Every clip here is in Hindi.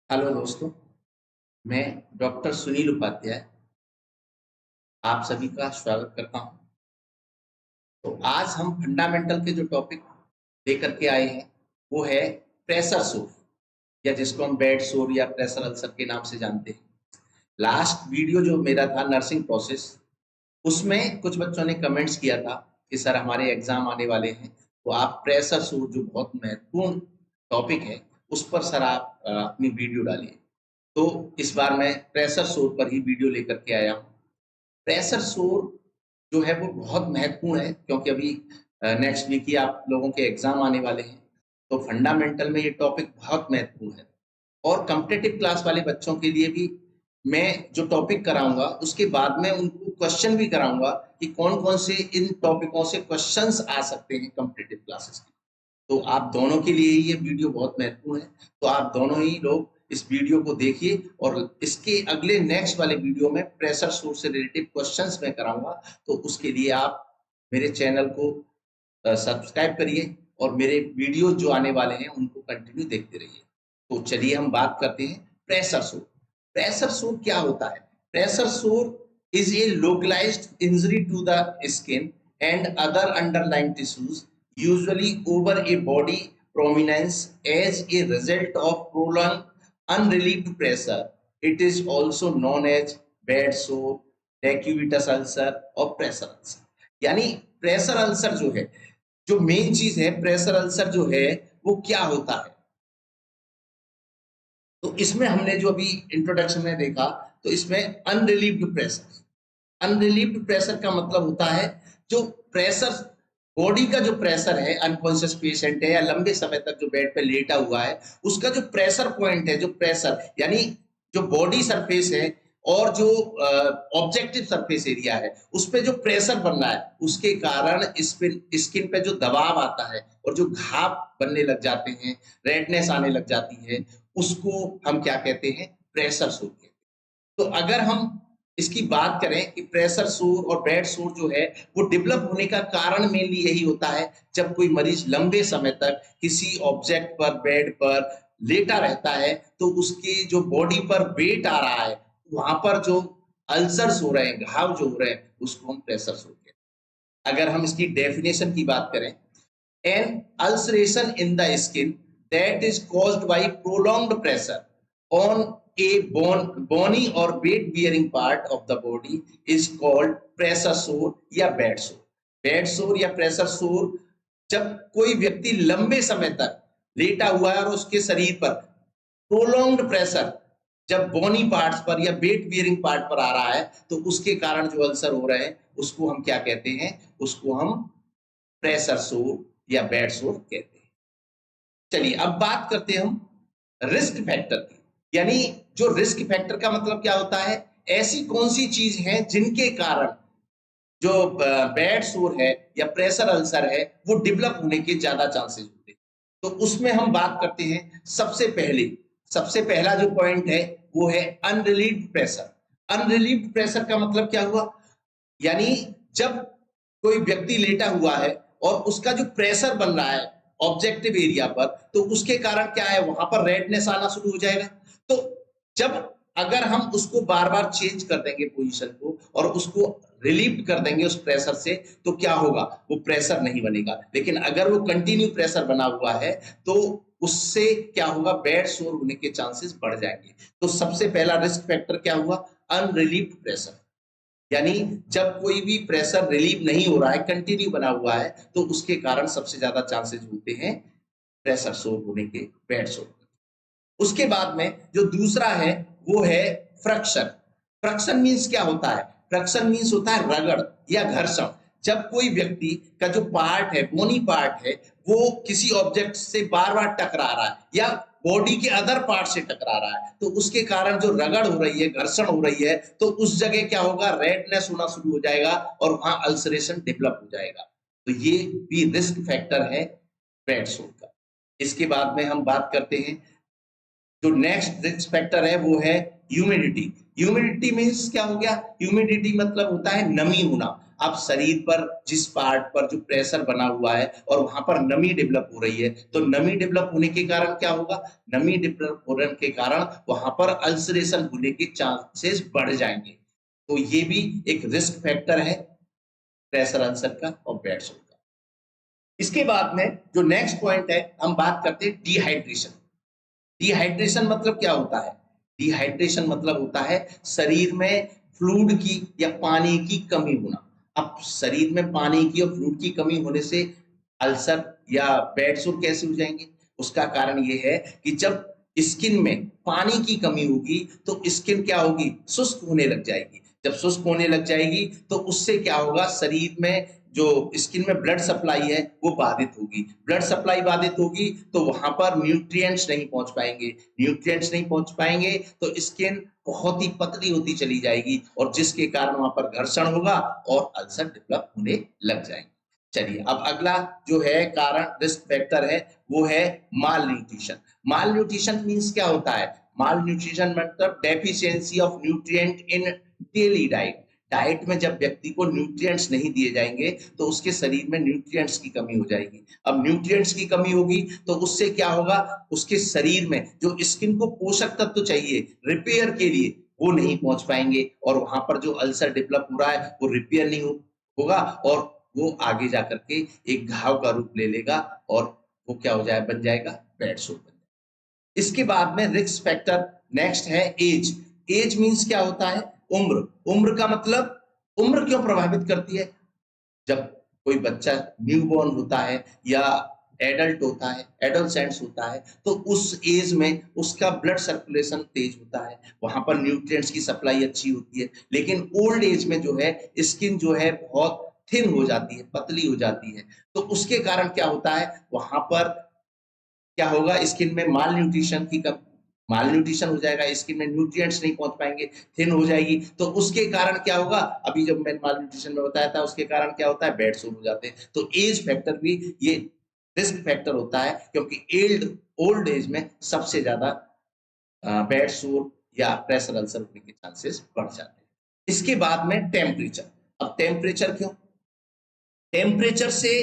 हेलो दोस्तों, मैं डॉक्टर सुनील उपाध्याय आप सभी का स्वागत करता हूं। तो आज हम फंडामेंटल के जो टॉपिक लेकर के आए हैं वो है प्रेशर सोर, या जिसको हम बेड सोर या प्रेशर अल्सर के नाम से जानते हैं। लास्ट वीडियो जो मेरा था नर्सिंग प्रोसेस, उसमें कुछ बच्चों ने कमेंट्स किया था कि सर हमारे एग्जाम आने वाले हैं, तो आप प्रेशर सोर जो बहुत महत्वपूर्ण टॉपिक है उस पर सर आप अपनी वीडियो डालिए। तो इस बार मैं प्रेशर सोर पर ही वीडियो लेकर के आया हूँ। प्रेशर सोर जो है वो बहुत महत्वपूर्ण है, क्योंकि अभी नेक्स्ट वीक ही आप लोगों के एग्जाम आने वाले हैं। तो फंडामेंटल में ये टॉपिक बहुत महत्वपूर्ण है, और कॉम्पिटिटिव क्लास वाले बच्चों के लिए भी मैं जो टॉपिक कराऊंगा उसके बाद में उनको क्वेश्चन भी कराऊंगा कि कौन कौन से इन टॉपिकों से क्वेश्चंस आ सकते हैं कॉम्पिटिटिव क्लासेस के। तो आप दोनों के लिए ये वीडियो बहुत महत्वपूर्ण है। तो आप दोनों ही लोग इस वीडियो को देखिए, और इसके अगले नेक्स्ट वाले वीडियो में प्रेशर सोर्स से रिलेटेड क्वेश्चंस मैं कराऊंगा। तो उसके लिए आप मेरे चैनल को सब्सक्राइब करिए, और मेरे वीडियो जो आने वाले हैं उनको कंटिन्यू देखते रहिए। तो चलिए हम बात करते हैं प्रेशर सोर। प्रेशर सोर क्या होता है? Pressure sore is a localised injury to the skin and other underline tissues, usually over a body prominence as a result of prolonged unrelieved pressure. It is also known as bed sore, decubitus ulcer और pressure ulcer। यानी प्रेशर अल्सर जो है, जो मेन चीज है, प्रेशर अल्सर जो है वो क्या होता है? तो इसमें हमने जो अभी इंट्रोडक्शन में देखा, तो इसमें अनरिलीव्ड प्रेशर, अनरिलीव्ड प्रेशर का मतलब होता है जो प्रेशर, बॉडी का जो प्रेशर है, अनकॉन्शियस पेशेंट है या लंबे समय तक जो बेड पे लेटा हुआ है, उसका जो प्रेशर पॉइंट है, जो प्रेशर यानी जो बॉडी सरफेस है और जो ऑब्जेक्टिव सरफेस एरिया है, उस पे जो प्रेशर बन रहा है, उसके कारण इस पे स्किन पे जो दबाव आता है और जो घाव बनने लग जाते हैं, रेडनेस आने लग जाती है, उसको हम क्या कहते हैं? प्रेशर सोर कहते हैं। तो अगर हम इसकी बात करें कि प्रेशर सोर और बेड सोर जो है वो डेवलप होने का कारण मेनली यही होता है, जब कोई मरीज लंबे समय तक किसी ऑब्जेक्ट पर, बेड पर लेटा रहता है, तो उसकी जो बॉडी पर वेट आ रहा है, वहां पर जो अल्सर्स हो रहे हैं, घाव जो हो रहे हैं, उसको हम प्रेशर सोर कहते हैं। अगर हम इसकी डेफिनेशन की बात करें, an ulceration in the skin that is caused by prolonged pressure on a bony or weight bearing part of the body is called pressure sore या bed sore। बेड सोर या प्रेशर सोर जब कोई व्यक्ति लंबे समय तक लेटा हुआ है और उसके शरीर पर प्रोलॉन्ग्ड प्रेशर जब बोनी पार्ट्स पर या वेट बियरिंग पार्ट पर आ रहा है, तो उसके कारण जो अल्सर हो रहे हैं उसको हम क्या कहते हैं? उसको हम प्रेशर सोर या बेड सोर कहते हैं। चलिए अब बात करते हैं हम रिस्क फैक्टर की। यानी जो रिस्क फैक्टर का मतलब क्या होता है? ऐसी कौन सी चीज है जिनके कारण जो बेड सोर है या प्रेशर अल्सर है वो डेवलप होने के ज्यादा चांसेस होते हैं। तो उसमें हम बात करते हैं सबसे पहला जो पॉइंट है वो है अनरिलीव्ड प्रेशर। अनरिलीव्ड प्रेशर का मतलब क्या हुआ? यानी जब कोई व्यक्ति लेटा हुआ है और उसका जो प्रेशर बन रहा है ऑब्जेक्टिव एरिया पर, तो उसके कारण क्या है? वहां पर रेडनेस आना शुरू हो जाएगा। तो जब अगर हम उसको बार बार चेंज कर देंगे पोजीशन को और उसको रिलीव कर देंगे उस प्रेशर से, तो क्या होगा? वो प्रेशर नहीं बनेगा। लेकिन अगर वो कंटिन्यू प्रेशर बना हुआ है तो उससे क्या होगा? बेड सोर होने के चांसेस बढ़ जाएंगे। तो सबसे पहला रिस्क फैक्टर क्या हुआ? अनरिलीव्ड प्रेशर। यानी जब कोई भी प्रेशर रिलीव नहीं हो रहा है, कंटिन्यू बना हुआ है, तो उसके कारण सबसे ज्यादा चांसेस होते हैं प्रेशर सोर होने के, बेड सोर। उसके बाद में जो दूसरा है वो है फ्रक्शन। फ्रक्शन मीन्स क्या होता है? फ्रक्शन मीन्स होता है रगड़ या घर्षण। जब कोई व्यक्ति का जो पार्ट है, बोनी पार्ट है, वो किसी ऑब्जेक्ट से बार बार टकरा रहा है या बॉडी के अदर पार्ट से टकरा रहा है, तो उसके कारण जो रगड़ हो रही है, घर्षण हो रही है, तो उस जगह क्या होगा? रेडनेस होना शुरू हो जाएगा और वहां अल्सरेशन डेवलप हो जाएगा। तो ये भी रिस्क फैक्टर है बेड सोर का। इसके बाद में हम बात करते हैं जो नेक्स्ट रिस्क फैक्टर है वो है ह्यूमिडिटी। ह्यूमिडिटी मीन्स क्या हो गया? ह्यूमिडिटी मतलब होता है नमी होना। अब शरीर पर जिस पार्ट पर जो प्रेशर बना हुआ है और वहां पर नमी डेवलप हो रही है, तो नमी डेवलप होने के कारण क्या होगा? नमी डेवलप होने के कारण वहां पर अल्सरेशन होने के चांसेस बढ़ जाएंगे। तो ये भी एक रिस्क फैक्टर है प्रेशर अल्सर का और बेड सोर का। इसके बाद में जो नेक्स्ट पॉइंट है, हम बात करते हैं डिहाइड्रेशन। डिहाइड्रेशन मतलब क्या होता है? डिहाइड्रेशन मतलब होता है शरीर में फ्लूइड की या पानी की कमी होना। अब शरीर में पानी की और फ्लूइड की कमी होने से अल्सर या बेड सोर कैसे हो जाएंगे? उसका कारण ये है कि जब स्किन में पानी की कमी होगी तो स्किन क्या होगी? शुष्क होने लग जाएगी। जब शुष्क होने लग जाएगी तो उससे क्या होगा? शरीर में जो स्किन में ब्लड सप्लाई है वो बाधित होगी। ब्लड सप्लाई बाधित होगी तो वहां पर न्यूट्रिएंट्स नहीं पहुंच पाएंगे। न्यूट्रिएंट्स नहीं पहुंच पाएंगे तो स्किन बहुत ही पतली होती चली जाएगी और जिसके कारण वहां पर घर्षण होगा और अल्सर डेवलप होने लग जाएंगे। चलिए, अब अगला जो है कारण, रिस्क फैक्टर है, वो है माल न्यूट्रिशन। माल न्यूट्रिशन मीन्स क्या होता है? माल न्यूट्रिशन मतलब deficiency of nutrient in daily diet. Diet में जब व्यक्ति को न्यूट्रिएंट्स नहीं दिए जाएंगे तो उसके शरीर में न्यूट्रिएंट्स की कमी हो जाएगी। अब न्यूट्रिएंट्स की कमी होगी तो उससे क्या होगा? उसके शरीर में जो स्किन को पोषक तत्व चाहिए रिपेयर के लिए वो नहीं पहुंच पाएंगे और वहां पर जो अल्सर डेवलप हो रहा है वो रिपेयर नहीं होगा और वो आगे जाकर के एक घाव का रूप ले लेगा और वो क्या हो जाए? बन जाएगा बेड सोर बन जाएगा। इसके बाद में रिस्क फैक्टर नेक्स्ट है एज। एज मीन्स क्या होता है? उम्र। उम्र का मतलब, उम्र क्यों प्रभावित करती है? जब कोई बच्चा न्यूबॉर्न होता है या एडल्ट होता है, एडोलसेंट्स होता है, तो उस एज में उसका ब्लड सर्कुलेशन तेज होता है, वहां पर न्यूट्रिएंट्स की सप्लाई अच्छी होती है। लेकिन ओल्ड एज में जो है स्किन जो है बहुत थिन हो जाती है, पतली हो जाती है, तो उसके कारण क्या होता है? वहां पर क्या होगा? स्किन में माल न्यूट्रिशन की कम, माल न्यूट्रिशन हो जाएगा, स्किन में न्यूट्रिएंट्स नहीं पहुंच पाएंगे, थिन हो जाएगी, तो उसके कारण क्या होगा? अभी जब मैंने माल न्यूट्रिशन में बताया था उसके कारण क्या होता है? बेड सोर हो जाते हैं। तो एज फैक्टर भी ये रिस्क फैक्टर होता है क्योंकि ओल्ड एज में सबसे ज्यादा बेड सोर या प्रेशर अल्सर होने के चांसेस बढ़ जाते हैं। इसके बाद में टेम्परेचर। अब टेम्परेचर क्यों? टेम्परेचर से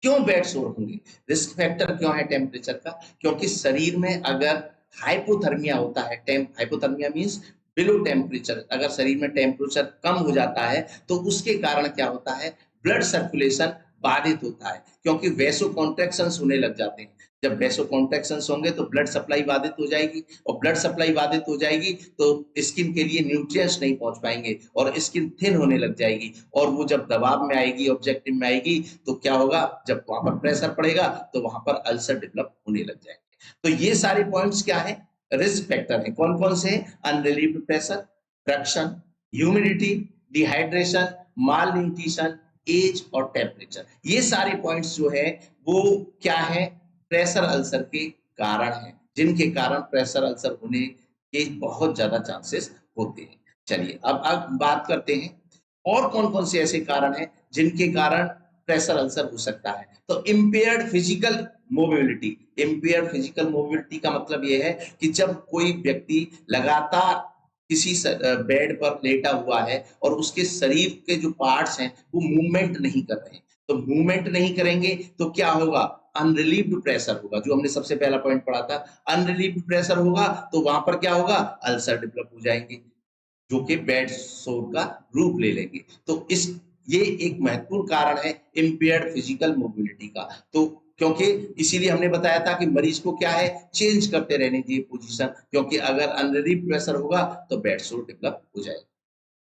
क्यों बेड सोर होंगे? रिस्क फैक्टर क्यों है टेम्परेचर का? क्योंकि शरीर में अगर हाइपोथर्मिया होता है, हाइपोथर्मिया मींस बिलो टेम्परेचर, अगर शरीर में टेम्परेचर कम हो जाता है तो उसके कारण क्या होता है? ब्लड सर्कुलेशन बाधित होता है क्योंकि वैसो कॉन्ट्रैक्शंस होने लग जाते हैं। जब वैसो कॉन्ट्रैक्शंस होंगे तो ब्लड सप्लाई बाधित हो जाएगी और ब्लड सप्लाई बाधित हो जाएगी तो स्किन के लिए न्यूट्रिएंट्स नहीं पहुंच पाएंगे और स्किन थिन होने लग जाएगी और वो जब दबाव में आएगी, ऑब्जेक्टिव में आएगी, तो क्या होगा? जब वहां पर प्रेशर पड़ेगा तो वहां पर अल्सर डेवलप होने लग जाएंगे। तो ये सारे पॉइंट्स क्या है? रिस्क फैक्टर है। कौन कौन से? अनरिलीव्ड प्रेशर, फ्रैक्शन, ह्यूमिडिटी, डिहाइड्रेशन, माल न्यूट्रिशन, एज और टेम्परेचर। ये सारे पॉइंट्स जो है वो क्या है? प्रेशर अल्सर के कारण है, जिनके कारण प्रेशर अल्सर होने के बहुत ज्यादा चांसेस होते हैं। चलिए, अब बात करते हैं और कौन कौन से ऐसे कारण हैं जिनके कारण प्रेशर अल्सर हो सकता है। तो impaired physical mobility. Impaired physical mobility का मतलब यह है कि जब कोई व्यक्ति लगातार किसी बेड पर लेटा हुआ है और उसके शरीर के जो पार्ट्स हैं वो मूवमेंट नहीं कर रहे हैं, तो मूवमेंट नहीं करेंगे तो क्या होगा? अनरिलीव्ड प्रेशर होगा, जो हमने सबसे पहला पॉइंट पढ़ा था। अनरिलीव्ड प्रेशर होगा तो वहां पर क्या होगा? अल्सर डेवलप हो जाएंगे जो कि बेड सोर का रूप ले लेंगे। तो इस ये एक महत्वपूर्ण कारण है इम्पेयर्ड फिजिकल मोबिलिटी का। तो क्योंकि इसीलिए हमने बताया था कि मरीज को क्या है? चेंज करते रहने चाहिए पोजीशन, क्योंकि अगर अनरिलीव्ड प्रेशर होगा तो बेड सोर डेवलप हो जाएगा।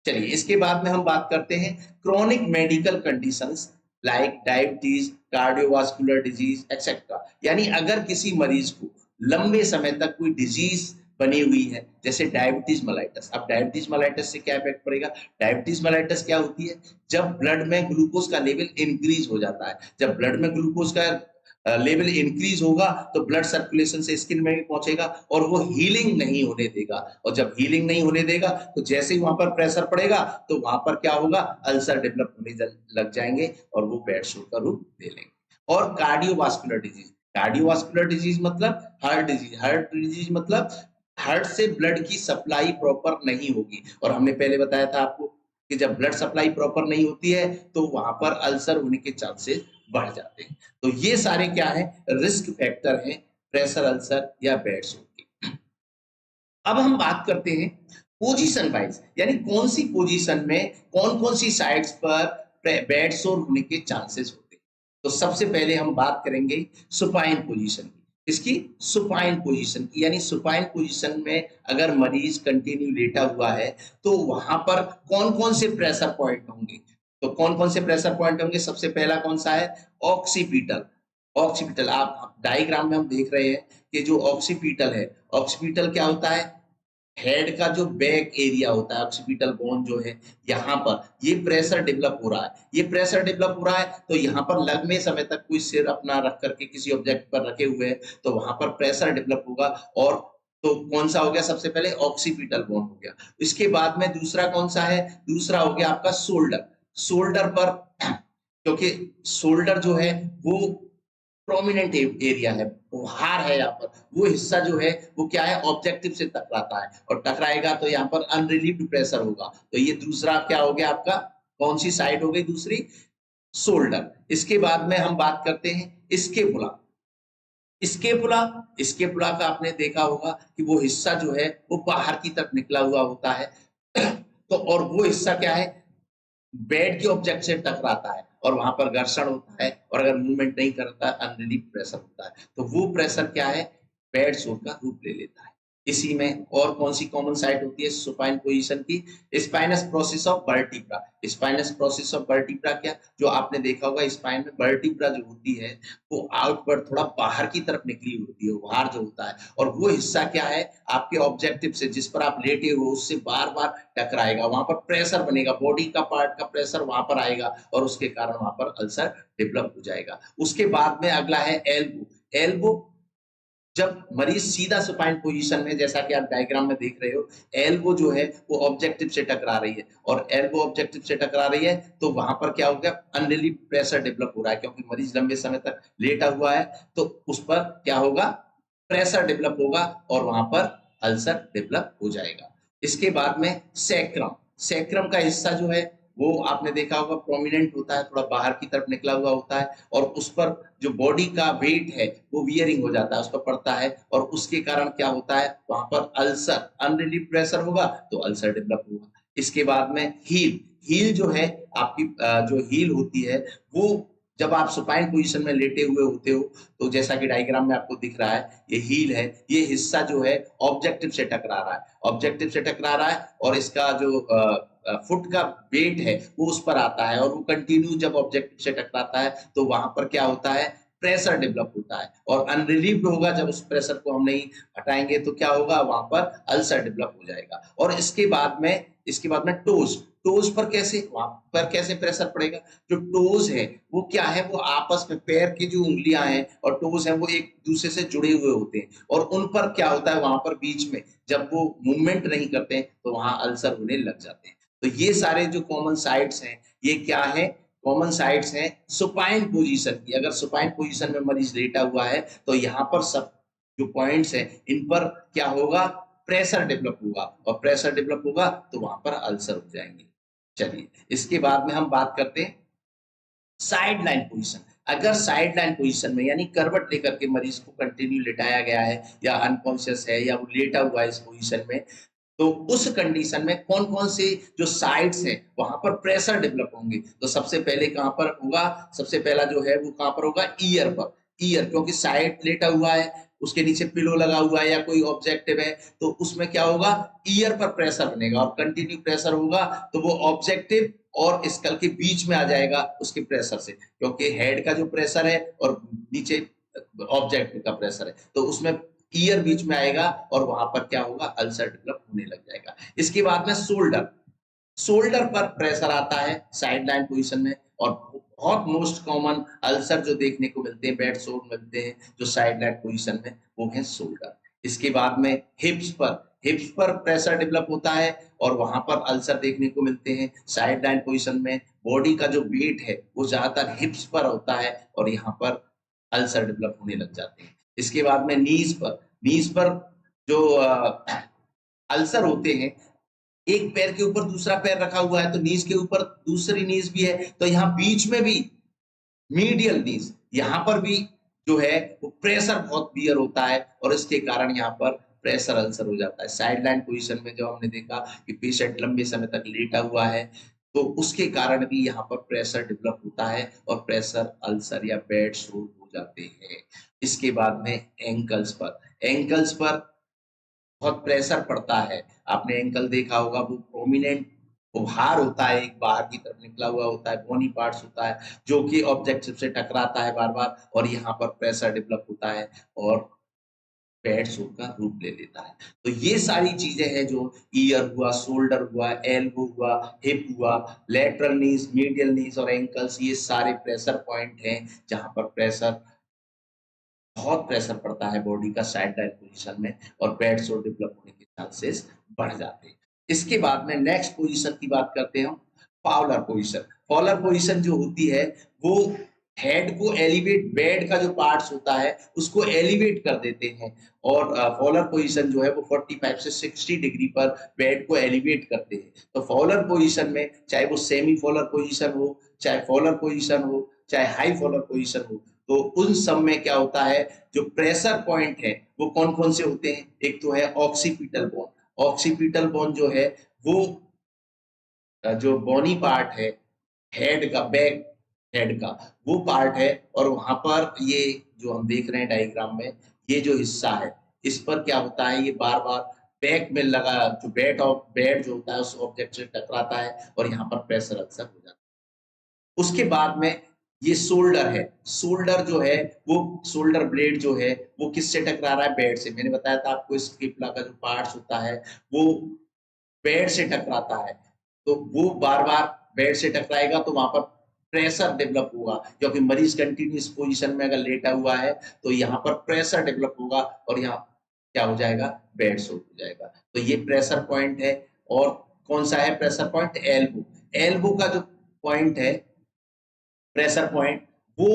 चलिए, इसके बाद में हम बात करते हैं chronic medical conditions like diabetes, cardiovascular disease etcetera. यानी अगर किसी मरीज को लंबे समय तक कोई डिजीज बनी हुई है, जैसे डायबिटीज मेलाइटस। अब डायबिटीज मेलाइटस से क्या इफेक्ट पड़ेगा? डायबिटीज मेलाइटस क्या होती है? जब ब्लड में ग्लूकोज का लेवल इंक्रीज हो जाता है। जब ब्लड में ग्लूकोज का लेवल इंक्रीज होगा तो ब्लड सर्कुलेशन से स्किन में भी पहुंचेगा और वो हीलिंग नहीं होने देगा, और जब हीलिंग नहीं होने देगा तो जैसे ही वहां पर प्रेशर पड़ेगा तो वहां पर क्या होगा? अल्सर डेवलप होने लग जाएंगे और वो बेड सोर का रूप ले लेंगे। और कार्डियोवास्कुलर डिजीज। कार्डियोवास्कुलर डिजीज मतलब हार्ट डिजीज। हार्ट डिजीज मतलब हार्ट से ब्लड की सप्लाई प्रॉपर नहीं होगी, और हमने पहले बताया था आपको कि जब ब्लड सप्लाई प्रॉपर नहीं होती है तो वहां पर अल्सर होने के चांसेस बढ़ जाते हैं। तो ये सारे क्या है, रिस्क फैक्टर हैं प्रेशर अल्सर या बेड सोर के। अब हम बात करते हैं पोजीशन वाइज, यानी कौन सी पोजीशन में कौन कौन सी साइड्स पर बेड सोर होने के चांसेस होते हैं। तो सबसे पहले हम बात करेंगे सुपाइन पोजीशन की। इसकी सुपाइन पोजीशन की, यानी सुपाइन पोजीशन में अगर मरीज कंटिन्यू लेटा हुआ है तो वहां पर कौन कौन से प्रेशर पॉइंट होंगे। तो कौन कौन से प्रेशर पॉइंट होंगे, सबसे पहला कौन सा है, ऑक्सीपिटल। ऑक्सीपिटल आप डायग्राम में हम देख रहे हैं कि जो ऑक्सीपिटल है, ऑक्सीपिटल क्या होता है, हेड का जो बैक एरिया होता है, ऑक्सीपिटल बोन जो है, यहाँ पर ये प्रेशर डेवलप हो रहा है, ये प्रेशर डेवलप हो रहा है तो यहाँ पर लंबे समय तक कोई सिर अपना रख करके किसी ऑब्जेक्ट पर रखे हुए हैं तो वहां पर प्रेशर डेवलप होगा। और तो कौन सा हो गया, सबसे पहले ऑक्सीपिटल बोन हो गया। इसके बाद में दूसरा कौन सा है, दूसरा हो गया आपका शोल्डर। शोल्डर पर क्योंकि शोल्डर जो है वो प्रोमिनेंट एरिया है, वो हार है, यहाँ पर वो हिस्सा जो है वो क्या है, ऑब्जेक्टिव से टकराता है, और टकराएगा तो यहाँ पर अनरिलीव्ड प्रेशर होगा। तो ये दूसरा क्या हो गया आपका, कौन सी साइड हो गई दूसरी, शोल्डर। इसके बाद में हम बात करते हैं स्केपुला। स्केपुला, स्केपुला का आपने देखा होगा कि वो हिस्सा जो है वो बाहर की तरफ निकला हुआ होता है तो और वो हिस्सा क्या है, बेड के ऑब्जेक्ट से टकराता है और वहां पर घर्षण होता है, और अगर मूवमेंट नहीं करता अनरिलीव प्रेशर होता है, तो वो प्रेशर क्या है, बेड सोर का रूप ले लेता है। इसी में और कौन सी कॉमन साइट होती है सुपाइन पोजीशन की, spinous process of vertebra. Spinous process of vertebra क्या, जो आपने देखा होगा स्पाइन में वर्टिब्रा जो होती है वो आउटवर्ड थोड़ा बाहर की तरफ निकली होती है, बाहर जो होता है, और वो हिस्सा क्या है आपके ऑब्जेक्टिव से, जिस पर आप लेटे हो उससे बार बार टकराएगा, वहां पर प्रेशर बनेगा, बॉडी का पार्ट का प्रेशर वहां पर आएगा और उसके कारण वहां पर अल्सर डेवलप हो जाएगा। उसके बाद में अगला है एल्बो। एल्बो, जब मरीज सीधा सुपाइन पोजीशन में, जैसा कि आप डायग्राम में देख रहे हो, एल्बो जो है वो ऑब्जेक्टिव से टकरा रही है, और एल्बो ऑब्जेक्टिव से टकरा रही है तो वहां पर क्या हो गया, अनरिलीव प्रेशर डेवलप हो रहा है, क्योंकि मरीज लंबे समय तक लेटा हुआ है तो उस पर क्या होगा, प्रेशर डेवलप होगा और वहां पर अल्सर डेवलप हो जाएगा। इसके बाद में सैक्रम। सैक्रम का हिस्सा जो है वो आपने देखा होगा प्रोमिनेंट होता है, थोड़ा बाहर की तरफ निकला हुआ होता है, और उस पर जो बॉडी का वेट है वो वियरिंग हो जाता है, उस पर पड़ता है, और उसके कारण क्या होता है, वहां पर अल्सर, अनरिलीव प्रेशर होगा तो अल्सर डेवलप होगा। इसके बाद में हील। हील जो है आपकी जो हील होती है वो जब आप सुपाइन पोजीशन में लेटे हुए होते हो, तो जैसा कि डायग्राम में आपको दिख रहा है ये हील है, ये हिस्सा जो है ऑब्जेक्टिव से टकरा रहा है, ऑब्जेक्टिव से टकरा रहा है, और इसका जो फुट का वेट है वो उस पर आता है, और वो कंटिन्यू जब ऑब्जेक्टिव से टकराता है तो वहां पर क्या होता है, प्रेशर डेवलप होता है, और अनरिलीव्ड होगा, जब उस प्रेशर को हम नहीं हटाएंगे तो क्या होगा, वहां पर अल्सर डेवलप हो जाएगा। और इसके बाद में टोज। टोज पर कैसे, वहां पर कैसे प्रेशर पड़ेगा, जो टोज है वो क्या है, वो आपस में पैर की जो उंगलियां हैं और टोज हैं वो एक दूसरे से जुड़े हुए होते हैं, और उन पर क्या होता है, वहां पर बीच में जब वो मूवमेंट नहीं करते हैं तो वहां अल्सर होने लग जाते हैं। तो ये सारे जो कॉमन साइट्स हैं ये क्या है, कॉमन साइट्स हैं सुपाइन पोजीशन की। अगर सुपाइन पोजीशन में मरीज लेटा हुआ है तो यहाँ पर सब जो पॉइंट्स हैं इन पर क्या होगा, प्रेशर डेवलप होगा, और प्रेशर डेवलप होगा तो वहां पर अल्सर हो जाएंगे। चलिए इसके बाद में हम बात करते हैं साइड लाइन पोजीशन। अगर साइड लाइन पोजीशन में यानी करवट लेकर के मरीज को कंटिन्यू लेटाया गया है, या अनकॉन्शियस है, या वो लेटा हुआ है इस पोजीशन में, तो उस कंडीशन में कौन कौन से जो साइड्स है वहां पर प्रेशर डेवलप होंगे। तो सबसे पहले कहां पर होगा, सबसे पहला जो है वो कहां पर होगा, ईयर पर। ईयर, क्योंकि साइड लेटा हुआ है, उसके नीचे पिलो लगा हुआ है या कोई ऑब्जेक्टिव है, तो उसमें क्या होगा, ईयर पर प्रेशर बनेगा, और कंटिन्यू प्रेशर होगा तो वो ऑब्जेक्टिव और स्कल के बीच में आ जाएगा उसके प्रेशर से, क्योंकि हेड का जो प्रेशर है और नीचे ऑब्जेक्ट का प्रेशर है, तो उसमें ईयर बीच में आएगा और वहां पर क्या होगा, अल्सर डेवलप होने लग जाएगा। इसके बाद में शोल्डर। शोल्डर पर प्रेशर आता है साइड लाइन पोजीशन में, और बहुत मोस्ट कॉमन अल्सर जो देखने को मिलते हैं, बेड सोर मिलते हैं जो साइड लाइन पोजीशन में, वो है शोल्डर। इसके बाद में हिप्स पर प्रेशर डेवलप होता है और वहां पर अल्सर देखने को मिलते हैं साइड लाइन पोजीशन में। बॉडी का जो वेट है वो ज्यादातर हिप्स पर होता है और यहाँ पर अल्सर डेवलप होने लग जाते हैं। इसके बाद में नीज पर जो अल्सर होते हैं, एक पैर के ऊपर दूसरा पैर रखा हुआ है तो नीज के ऊपर दूसरी नीज भी है, तो यहाँ बीच में भी मीडियल नीज, यहाँ पर भी जो है वो प्रेशर बहुत बियर होता है और इसके कारण यहाँ पर प्रेशर अल्सर हो जाता है। साइडलाइन पोजीशन में जो हमने देखा कि पेशेंट लंबे समय तक लेटा हुआ है, तो उसके कारण भी यहाँ पर प्रेशर डेवलप होता है और प्रेशर अल्सर या बेड सोर हो जाते हैं। इसके बाद में एंकल्स पर बहुत प्रेशर पड़ता है। आपने एंकल देखा होगा, वो प्रोमिनेंट उभार होता है, एक बाहर की तरफ निकला हुआ होता है, बोनी पार्ट्स होता है, जो कि ऑब्जेक्टिव से टकराता है बार-बार और यहाँ पर प्रेशर डेवलप होता है और बेड सोर का रूप ले लेता है। तो ये सारी चीज़ें हैं जो ईयर हुआ, शोल्डर हुआ, एल्बो हुआ, हिप हुआ, लैटरल नीज़, मीडियल नीज़ और एंकल्स, ये सारे प्रेशर पॉइंट हैं, जहाँ पर बहुत प्रेशर पड़ता है बॉडी का साइड लाइन पोजीशन में और बेड सोर डेवलप होने के चांसेस बढ़ जाते हैं। इसके बाद में नेक्स्ट पोजीशन की बात करते हैं हम, फाउलर पोजीशन। फाउलर पोजीशन जो होती है वो हेड को एलिवेट, बेड का जो पार्ट्स होता है उसको एलिवेट कर देते हैं और फाउलर पोजीशन जो है वो 45 से 60 डिग्री पर बेड को एलिवेट करते हैं। तो फाउलर पोजीशन में चाहे वो सेमी फाउलर पोजीशन हो, चाहे फाउलर पोजीशन हो, चाहे हाई फाउलर पोजीशन हो, तो उन सब में क्या होता है, जो प्रेशर पॉइंट है वो कौन कौन से होते हैं। एक तो है ऑक्सीपिटल बोन। ऑक्सीपिटल बोन जो है वो जो बोनी पार्ट है हेड का, बैक हेड का वो पार्ट है और वहां पर ये जो हम देख रहे हैं डायग्राम में, ये जो हिस्सा है इस पर क्या होता है, ये बार बार बैक में लगा, जो बेड जो होता है उस ऑब्जेक्ट से टकराता है और यहाँ पर प्रेशर अक्सर हो जाता है। उसके बाद में ये शोल्डर है। शोल्डर जो है वो, शोल्डर ब्लेड जो है वो किससे टकरा रहा है, बेड से। मैंने बताया था आपको स्किपुला का जो पार्ट्स होता है वो बेड से टकराता है, तो वो बार बार बेड से टकराएगा तो वहां पर प्रेशर डेवलप होगा, क्योंकि मरीज कंटिन्यूस पोजीशन में अगर लेटा हुआ है तो यहाँ पर प्रेशर डेवलप होगा और यहाँ क्या हो जाएगा, बेड सोर हो जाएगा। तो ये प्रेशर पॉइंट है। और कौन सा है प्रेशर पॉइंट, एल्बो। एल्बो का जो पॉइंट है, प्रेशर पॉइंट, वो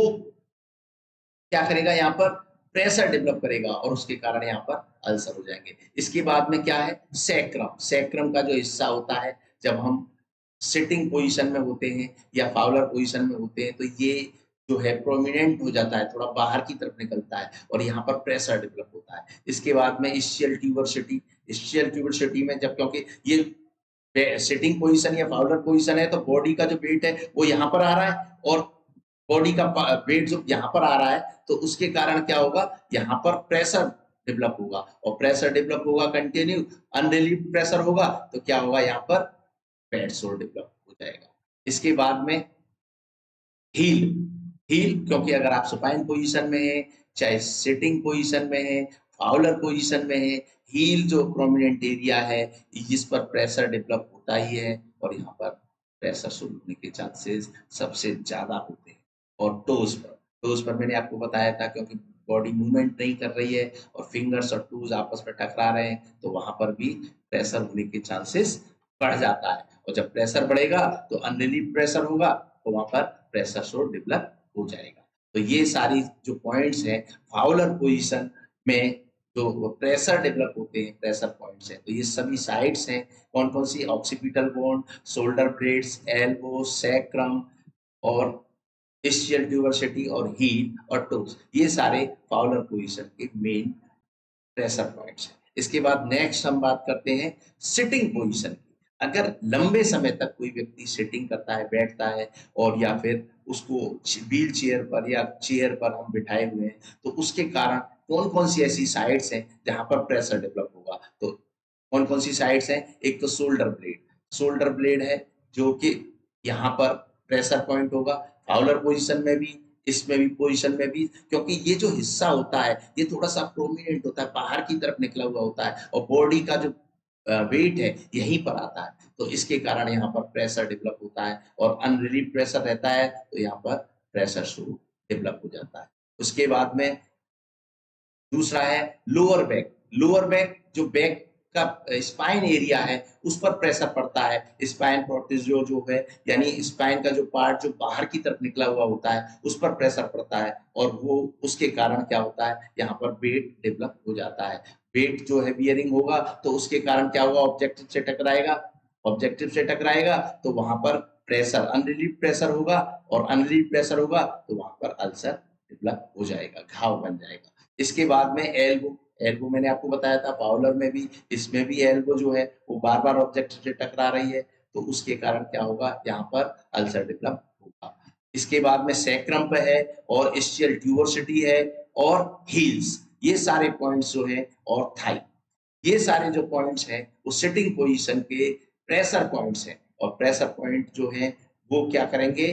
क्या करेगा, यहाँ पर प्रेशर डेवलप करेगा और उसके कारण यहाँ पर अल्सर हो जाएंगे। इसके बाद में क्या है, सैक्रम। सैक्रम का जो हिस्सा होता है, जब हम सिटिंग पोजीशन में होते हैं या फाउलर पोजीशन में होते हैं तो ये जो है प्रोमिनेंट हो जाता है, थोड़ा बाहर की तरफ निकलता है और यहाँ पर प्रेशर डेवलप होता है। इसके बाद में इस्चियल ट्यूबरसिटी। इस्चियल ट्यूबरसिटी में जब, क्योंकि ये सिटिंग पोजीशन या फाउलर पोजीशन है तो बॉडी का जो वेट है वो यहाँ पर आ रहा है और बॉडी का वेट जो यहाँ पर आ रहा है, तो उसके कारण क्या होगा, यहाँ पर प्रेशर डेवलप होगा और प्रेशर डेवलप होगा कंटिन्यू, अनरिलीव्ड प्रेशर होगा तो क्या होगा, यहाँ पर बेड सोर डेवलप हो जाएगा। इसके बाद में हील। हील, क्योंकि अगर आप सुपाइन पोजीशन में है, चाहे सिटिंग पोजीशन में है, फाउलर पोजीशन में है, हील जो प्रोमिनेंट एरिया है जिस पर प्रेशर डेवलप होता ही है और यहाँ पर प्रेशर शुरू होने के चांसेस सबसे ज्यादा होते हैं। और टोज पर मैंने आपको बताया था, क्योंकि बॉडी मूवमेंट नहीं कर रही है और फिंगर्स और टूज आपस में टकरा रहे हैं तो वहां पर भी प्रेशर होने के चांसेस बढ़ जाता है और जब प्रेशर बढ़ेगा तो अनरिलीव प्रेशर होगा तो वहां पर प्रेशर सोर डेवलप हो जाएगा। तो ये सारी जो पॉइंट्स हैं फाउलर पोजीशन में, जो प्रेशर डेवलप होते हैं, प्रेशर पॉइंट्स हैं, तो ये सभी साइड्स हैं। कौन कौन सी, occipital bone, shoulder blades, elbow, sacrum और इस्चियल ट्यूबरसिटी और हील और टोज, ये सारे फाउलर पोजीशन के मेन प्रेशर पॉइंट्स हैं। इसके बाद नेक्स्ट हम बात करते हैं सिटिंग पोजीशन की। अगर लंबे समय तक कोई व्यक्ति सिटिंग करता है, बैठता है और या फिर उसको व्हील चेयर पर या चेयर पर हम बिठाए हुए हैं, तो उसके कारण कौन कौन सी ऐसी साइड्स हैं जहां पर प्रेशर डेवलप होगा। तो कौन कौन सी साइड्स हैं, एक तो शोल्डर ब्लेड। शोल्डर ब्लेड है जो कि यहाँ पर प्रेशर पॉइंट होगा, फाउलर पोजीशन में भी, इसमें भी, पोजीशन में भी, क्योंकि ये जो हिस्सा होता है ये थोड़ा सा प्रोमिनेंट होता है, बाहर की तरफ निकला हुआ होता है और बॉडी का जो वेट है यहीं पर आता है, तो इसके कारण यहाँ पर प्रेशर डेवलप होता है और अनरिलीव प्रेशर रहता है तो यहाँ पर प्रेशर शुरू डेवलप हो जाता है। उसके बाद में दूसरा है लोअर बैक। लोअर बैक, जो बैक का स्पाइन एरिया है उस पर प्रेशर पड़ता है। स्पाइन प्रोट्रूजन जो है, यानी स्पाइन का जो पार्ट जो बाहर की तरफ निकला हुआ होता है उस पर प्रेशर पड़ता है और वो उसके कारण क्या होता है, यहाँ पर वेट डेवलप हो जाता है। वेट जो है बियरिंग होगा तो उसके कारण क्या होगा, ऑब्जेक्टिव से टकराएगा, ऑब्जेक्टिव से टकराएगा तो वहां पर प्रेशर अनरिलीव प्रेशर होगा, और अनरिलीव प्रेशर होगा तो वहां पर अल्सर डेवलप हो जाएगा, घाव बन जाएगा। इसके बाद में एल्बो, एल्बो मैंने आपको बताया था बाउलर में भी, इसमें भी एल्बो जो है वो बार बार ऑब्जेक्टिव से टकरा रही है तो उसके कारण क्या होगा, यहाँ पर अल्सर डेवलप होगा। इसके बाद में सैक्रम पे है और इस्चियल ट्यूबरसिटी है और हील्स, ये सारे पॉइंट्स जो है, और थाई, ये सारे जो पॉइंट्स हैं वो सिटिंग पोजीशन के प्रेशर पॉइंट्स हैं, और प्रेशर पॉइंट जो है वो क्या करेंगे,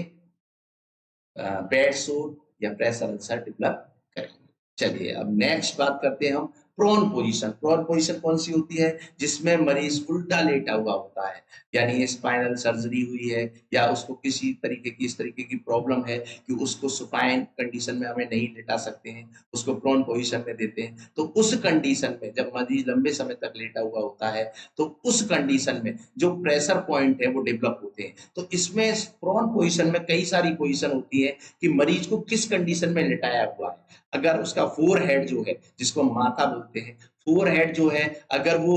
बेड सोर या प्रेशर अल्सर डेवलप करेंगे। चलिए अब नेक्स्ट बात करते हैं हम प्रोन पोजीशन। प्रोन पोजीशन कौन सी होती है, जिसमें मरीज उल्टा लेटा हुआ होता है, यानी स्पाइनल सर्जरी हुई है या उसको किसी तरीके की इस तरीके की प्रॉब्लम है कि उसको सुपाइन कंडीशन में हमें नहीं लेटा सकते हैं, उसको प्रोन पोजीशन में देते हैं। तो उस कंडीशन में जब मरीज लंबे समय तक लेटा हुआ होता है तो उस कंडीशन में जो प्रेशर पॉइंट है वो डेवलप होते हैं। तो इसमें प्रोन पोजीशन में कई सारी पोजीशन होती है कि मरीज को किस कंडीशन में लेटाया हुआ है। अगर उसका फोर हेड जो है, जिसको माथा बोलते हैं, फोर हेड जो है अगर वो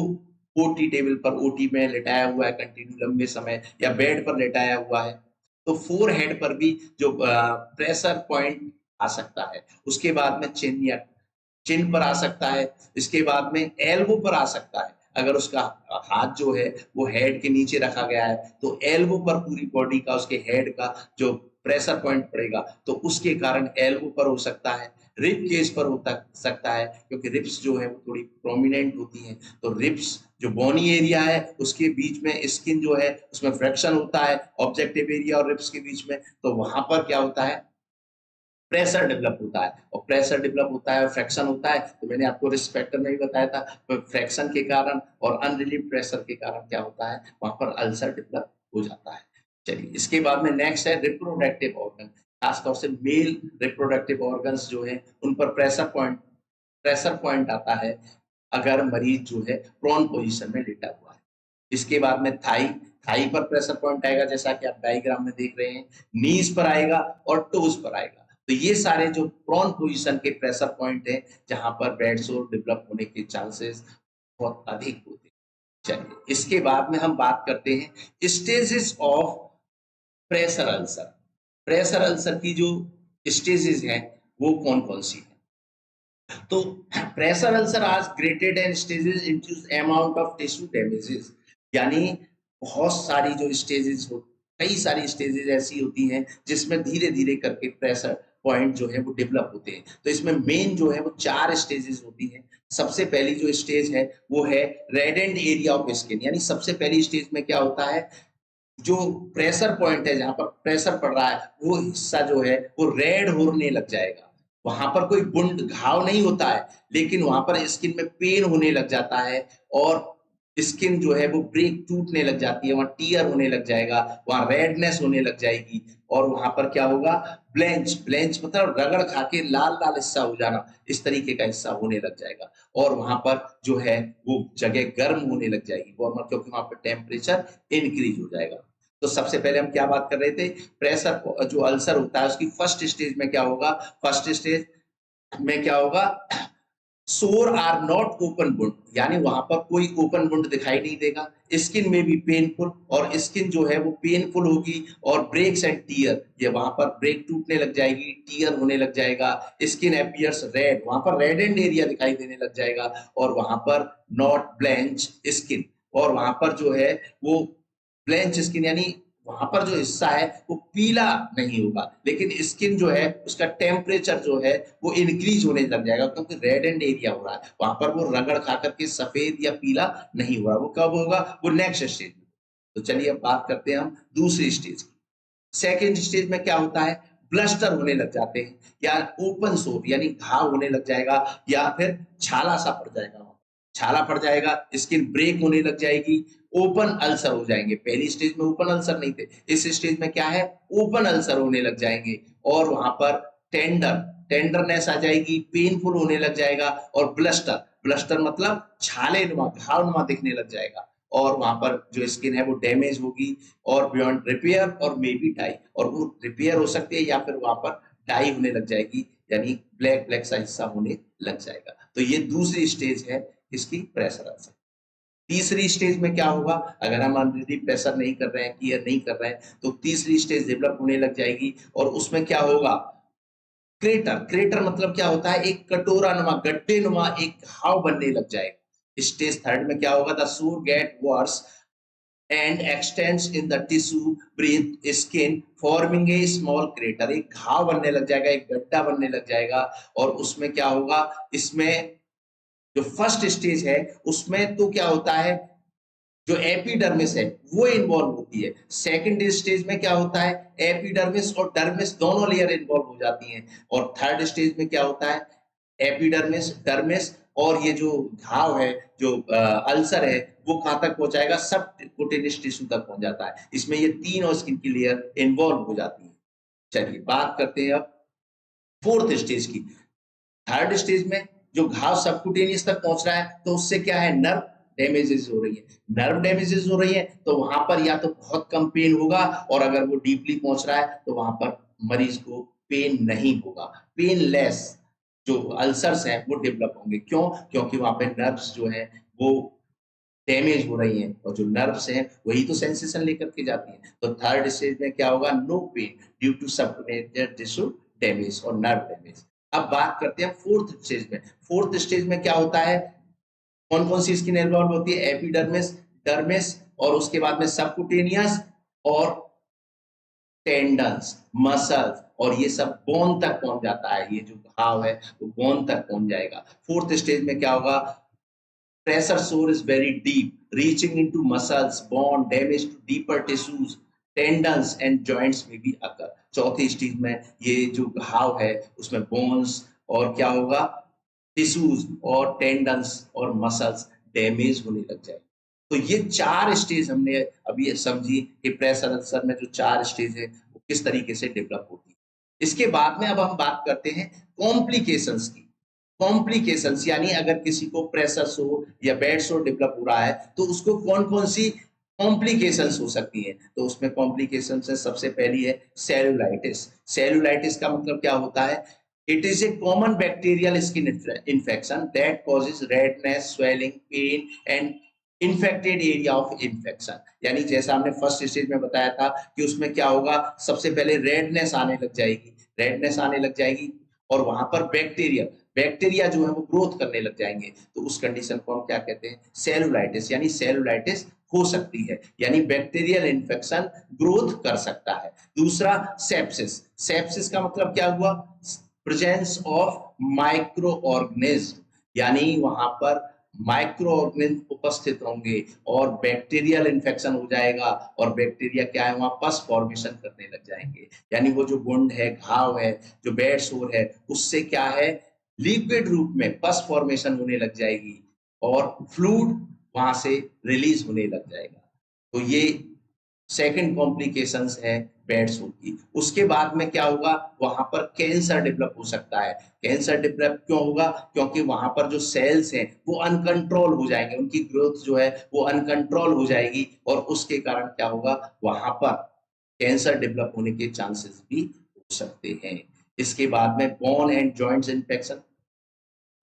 ओटी टेबल पर, ओटी में लेटाया हुआ है कंटिन्यू लंबे समय, या बेड पर लेटाया हुआ है, तो फोर हेड पर भी जो प्रेशर पॉइंट आ सकता है। उसके बाद में चिन या चिन पर आ सकता है, इसके बाद में एल्बो पर आ सकता है। अगर उसका हाथ जो है वो हेड के नीचे रखा गया है तो एल्बो पर पूरी बॉडी का, उसके हेड का जो प्रेशर पॉइंट पड़ेगा तो उसके कारण एल्बो पर हो सकता है। रिब केस पर हो सकता है, क्योंकि रिब्स जो है वो थोड़ी प्रोमिनेंट होती हैं, तो रिब्स जो बोनी एरिया है उसके बीच में स्किन जो है उसमें फ्रैक्शन होता है ऑब्जेक्टिव एरिया और रिब्स के बीच में, तो वहां पर क्या होता है, प्रेशर डेवलप होता है, और प्रेशर डेवलप होता है और फ्रैक्शन होता है। तो मैंने आपको रिस्क फैक्टर में भी बताया था, तो फ्रैक्शन के कारण और अनरिलीव प्रेशर के कारण क्या होता है, वहां पर अल्सर डेवलप हो जाता है। चलिए इसके बाद में नेक्स्ट है रिप्रोडक्टिव ऑर्गन। खासतौर से मेल रिप्रोडक्टिव ऑर्गन्स जो है उन पर प्रेशर पॉइंट आता है अगर मरीज जो है प्रोन पोजीशन में लेटा हुआ है। इसके बाद में थाई, थाई पर प्रेशर पॉइंट आएगा जैसा कि आप डायग्राम में देख रहे हैं, नीज पर आएगा और टोज पर आएगा। तो ये सारे जो प्रोन पोजीशन के प्रेशर पॉइंट है जहां पर बेड सोर डेवलप होने के चांसेस बहुत अधिक होते हैं। चलिए इसके बाद में हम बात करते हैं stages of pressure ulcer. Pressure ulcer की जो स्टेजेस हैं वो कौन कौन सी है, तो प्रेशर अल्सर आज graded and stages induce amount of tissue damages, यानी बहुत सारी जो स्टेजेस हो, कई सारी स्टेजेस ऐसी होती हैं जिसमें धीरे धीरे करके प्रेशर पॉइंट जो है वो डेवलप होते हैं। तो इसमें मेन जो है वो चार स्टेजेस होती हैं। सबसे पहली जो स्टेज है वो है रेडेंड एरिया ऑफ स्किन, यानी सबसे पहली स्टेज में क्या होता है, जो प्रेशर पॉइंट है जहां पर प्रेशर पड़ रहा है वो हिस्सा जो है वो रेड होने लग जाएगा। वहां पर कोई बुंड घाव नहीं होता है, लेकिन वहां पर स्किन में पेन होने लग जाता है और स्किन जो है वो ब्रेक टूटने लग जाती है, वहां टीयर होने लग जाएगा, वहां रेडनेस होने लग जाएगी, और वहां पर क्या होगा, ब्लेंच, ब्लेंच मतलब रगड़ खा के लाल लाल हिस्सा हो जाना, इस तरीके का हिस्सा होने लग जाएगा। और वहां पर जो है वो जगह गर्म होने लग जाएगी, क्योंकि वहां पर टेम्परेचर इंक्रीज हो जाएगा। तो सबसे पहले हम क्या बात कर रहे थे, प्रेशर जो अल्सर होता है उसकी फर्स्ट स्टेज में क्या होगा, फर्स्ट स्टेज में क्या होगा, सोर आर नॉट ओपन वुंड, यानी वहां पर कोई ओपन वुंड दिखाई नहीं देगा, स्किन में भी पेनफुल, और स्किन जो है वो पेनफुल होगी, और ब्रेक्स एंड टीयर, ये वहां पर ब्रेक टूटने लग जाएगी, टीयर होने लग जाएगा, स्किन एपियर्स रेड, वहां पर रेड एंड एरिया दिखाई देने लग जाएगा, और वहां पर नॉट ब्लेंच स्किन, और वहां पर जो है वो ब्लेंच स्किन यानी वहां पर जो हिस्सा है वो पीला नहीं होगा, लेकिन स्किन जो है उसका टेम्परेचर जो है वो इंक्रीज होने लग जाएगा, क्योंकि रेड एंड एरिया हो रहा है, वहां पर वो रगड़ खा करके सफेद या पीला नहीं हो रहा। वो कब होगा, वो नेक्स्ट स्टेज में। तो चलिए अब बात करते हैं हम दूसरी स्टेज की। सेकेंड स्टेज में क्या होता है, ब्लस्टर होने लग जाते हैं, या ओपन सोर यानी घाव होने लग जाएगा, या फिर छाला सा पड़ जाएगा, छाला पड़ जाएगा, स्किन ब्रेक होने लग जाएगी, ओपन अल्सर हो जाएंगे। पहली स्टेज में ओपन अल्सर नहीं थे, इस स्टेज में क्या है, ओपन अल्सर होने लग जाएंगे, और वहां पर टेंडरनेस आ जाएगी, पेनफुल होने लग जाएगा, और ब्लस्टर, ब्लस्टर मतलब छाले नुमा, घाव नुमा दिखने लग जाएगा, और वहां पर जो स्किन है वो डैमेज होगी, और बियॉन्ड रिपेयर और मे बी डाई, और वो रिपेयर हो सकती है या फिर वहां पर डाई होने लग जाएगी, यानी ब्लैक ब्लैक सा हिस्सा होने लग जाएगा। तो ये दूसरी स्टेज है इसकी प्रेशर अल्सर। तीसरी स्टेज में क्या होगा, अगर हम अनरिलीव प्रेशर नहीं कर रहे हैं, केयर नहीं कर रहे हैं, तो तीसरी स्टेज डेवलप होने लग जाएगी और उसमें क्या होगा, क्रेटर। क्रेटर मतलब क्या होता है, एक कटोरा नुमा, गड्ढे नुमा एक घाव बनने लग जाएगा। स्टेज थर्ड में क्या होगा, द सोर get worse and extends in the tissue breathe skin forming a small crater। एक घाव बनने लग जाएगा, एक गड्ढा बनने लग जाएगा और उसमें क्या होगा, इसमें जो फर्स्ट स्टेज है उसमें तो क्या होता है, जो एपिडर्मिस है वो इन्वॉल्व होती है। सेकंड स्टेज में क्या होता है, एपिडर्मिस और डर्मिस दोनों लेयर इन्वॉल्व हो जाती हैं और थर्ड स्टेज में क्या होता है, एपिडर्मिस, डर्मिस और ये जो घाव है, जो अल्सर है, वो कहां तक पहुंचाएगा, सब कुटेनियस टिश्यू तक पहुंच जाता है। इसमें ये तीन और स्किन की लेयर इन्वॉल्व हो जाती है। चलिए बात करते हैं अब फोर्थ स्टेज की। थर्ड स्टेज में जो घाव सबकुटेनियस तक पहुंच रहा है तो उससे क्या है, नर्व डैमेजेस हो रही है। नर्व डैमेजेस हो रही है तो वहां पर या तो बहुत कम पेन होगा और अगर वो डीपली पहुंच रहा है तो वहां पर मरीज को पेन नहीं होगा, पेनलेस जो अल्सर्स हैं वो डेवलप होंगे। क्यों, क्योंकि वहां पे नर्व्स जो है वो डैमेज हो रही हैं और जो नर्व्स हैं वही तो सेंसेशन लेकर के जाती हैं। तो थर्ड स्टेज में क्या होगा, no pain due to subcutaneous tissue damage और नर्व डैमेज। अब बात करते हैं फोर्थ स्टेज में। फोर्थ स्टेज में क्या होता है, कौन कौन सी स्किन इन्वॉल्व होती है, एपिडर्मिस, डर्मिस और उसके बाद में सबक्यूटेनियस और टेंडन्स, मसल्स और ये सब बोन तक पहुंच जाता है। ये जो घाव है वो बोन तक पहुंच जाएगा। फोर्थ स्टेज में क्या होगा, pressure sore is very deep, reaching into muscles, bone, damage to deeper tissues, tendons and joints may be occur। चौथी स्टेज में ये जो घाव है उसमें बोन्स और क्या होगा, टिश्यूज और टेंडन्स और मसल्स डैमेज होने लग जाए। तो ये चार स्टेज हमने अभी समझी कि प्रेशर अल्सर में जो चार स्टेज है वो किस तरीके से डेवलप होती है। इसके बाद में अब हम बात करते हैं कॉम्प्लिकेशंस की। कॉम्प्लिकेशंस यानी अगर किसी को प्रेशर सो या बेड सो डेवलप हो रहा है तो उसको कौन कौन सी कॉम्प्लिकेशंस हो सकती हैं। तो उसमें कॉम्प्लिकेशंस है, सबसे पहली है सेलुलाइटिस। सेलुलाइटिस का मतलब क्या होता है, it is a common bacterial skin infection that causes redness, swelling, pain and infected area of infection। यानी जैसा हमने फर्स्ट स्टेज में बताया था कि उसमें क्या होगा, सबसे पहले रेडनेस आने लग जाएगी, रेडनेस आने लग जाएगी और वहां पर बैक्टीरिया बैक्टीरिया जो है वो ग्रोथ करने लग जाएंगे। तो उस कंडीशन को हम क्या कहते हैं, सेलुलाइटिस। यानी सेलुलाइटिस हो सकती है, यानी बैक्टीरियल इन्फेक्शन ग्रोथ कर सकता है। दूसरा सेप्सिस। सेप्सिस का मतलब क्या हुआ, प्रेजेंस ऑफ माइक्रो ऑर्गेनिज्म, यानी वहां पर माइक्रो ऑर्गेनिज्म उपस्थित होंगे और बैक्टीरियल इन्फेक्शन हो जाएगा और बैक्टीरिया क्या है, वहां पस फॉर्मेशन करने लग जाएंगे। यानी वो जो वुंड है, घाव है, जो बेड सोर है, उससे क्या है, लिक्विड रूप में पस फॉर्मेशन होने लग जाएगी और फ्लूइड वहां से रिलीज होने लग जाएगा। तो ये सेकंड कॉम्प्लिकेशंस है बेड सोर की। उसके बाद में क्या होगा, वहां पर कैंसर डेवलप हो सकता है। कैंसर डेवलप क्यों होगा, क्योंकि वहां पर जो सेल्स हैं वो अनकंट्रोल हो जाएंगे, उनकी ग्रोथ जो है वो अनकंट्रोल हो जाएगी और उसके कारण क्या होगा, वहां पर कैंसर डेवलप होने के चांसेस भी हो सकते हैं। इसके बाद में बोन एंड जॉइंट्स इन्फेक्शन।